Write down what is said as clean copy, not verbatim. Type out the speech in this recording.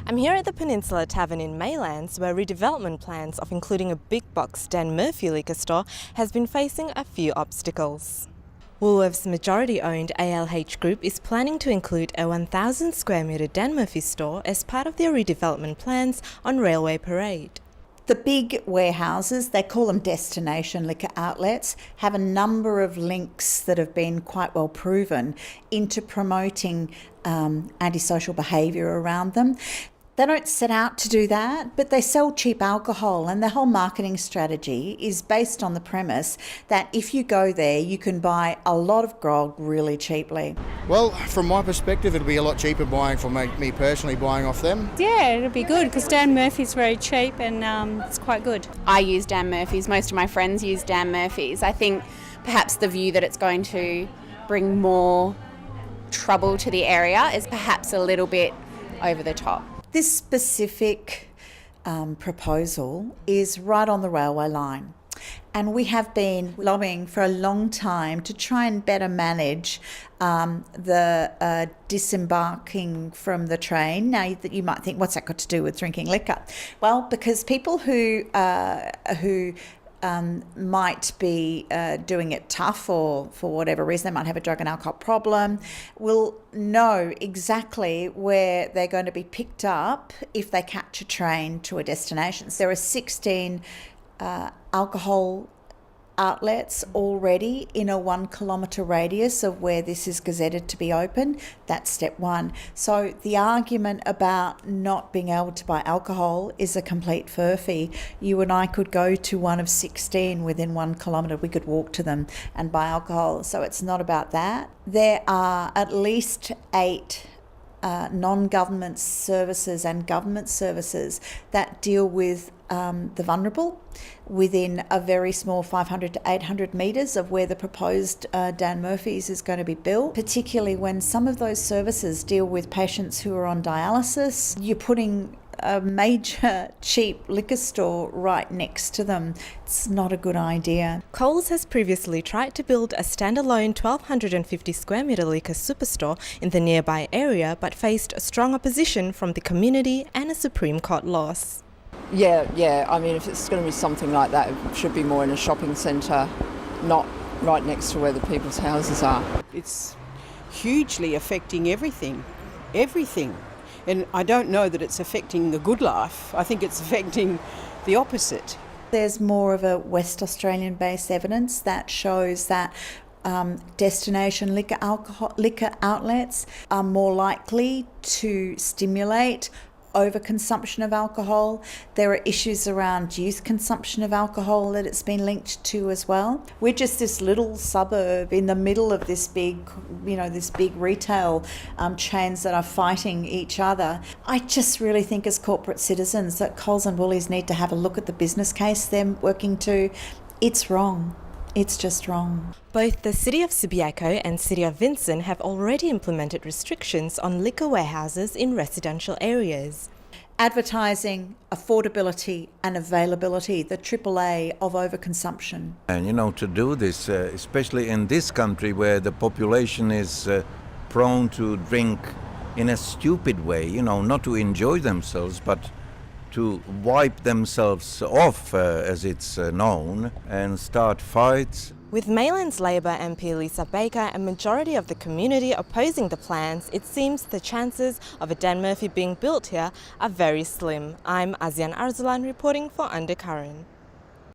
I'm here at the Peninsula Tavern in Maylands, where redevelopment plans of including a big box Dan Murphy liquor store has been facing a few obstacles. Woolworths' majority-owned ALH Group is planning to include a 1,000 square metre Dan Murphy store as part of their redevelopment plans on Railway Parade. The big warehouses, they call them destination liquor outlets, have a number of links that have been quite well proven into promoting antisocial behaviour around them. They don't set out to do that, but they sell cheap alcohol, and the whole marketing strategy is based on the premise that if you go there, you can buy a lot of grog really cheaply. Well, from my perspective, it'll be a lot cheaper buying for me personally, buying off them. Yeah, it'll be good because Dan Murphy's very cheap and it's quite good. I use Dan Murphy's. Most of my friends use Dan Murphy's. I think perhaps the view that it's going to bring more trouble to the area is perhaps a little bit over the top. This specific proposal is right on the railway line, and we have been lobbying for a long time to try and better manage the disembarking from the train. Now, that you might think, what's that got to do with drinking liquor? Well, because people who might be doing it tough or for whatever reason, they might have a drug and alcohol problem, will know exactly where they're going to be picked up if they catch a train to a destination. So there are 16 alcohol outlets already in a 1 kilometre radius of where this is gazetted to be open. That's step one. So the argument about not being able to buy alcohol is a complete furphy. You and I could go to one of 16 within 1 kilometre. We could walk to them and buy alcohol. So it's not about that. There are at least 8 non-government services and government services that deal with the vulnerable within a very small 500 to 800 metres of where the proposed Dan Murphy's is going to be built, particularly when some of those services deal with patients who are on dialysis. You're putting a major cheap liquor store right next to them. It's not a good idea. Coles has previously tried to build a standalone 1,250 square metre liquor superstore in the nearby area, but faced strong opposition from the community and a Supreme Court loss. Yeah. I mean, if it's going to be something like that, it should be more in a shopping centre, not right next to where the people's houses are. It's hugely affecting everything. And I don't know that it's affecting the good life. I think it's affecting the opposite. There's more of a West Australian-based evidence that shows that destination liquor outlets are more likely to stimulate overconsumption of alcohol. There are issues around youth consumption of alcohol that it's been linked to as well. We're just this little suburb in the middle of this big retail chains that are fighting each other. I just really think as corporate citizens that Coles and Woolies need to have a look at the business case they're working to. It's wrong. It's just wrong. Both the City of Subiaco and City of Vincent have already implemented restrictions on liquor warehouses in residential areas. Advertising, affordability and availability, the AAA of overconsumption. And to do this, especially in this country where the population is prone to drink in a stupid way, not to enjoy themselves, but to wipe themselves off, as it's known, and start fights. With Maylands Labor MP Lisa Baker and majority of the community opposing the plans, it seems the chances of a Dan Murphy being built here are very slim. I'm Azyan Arzelan reporting for Undercurrent.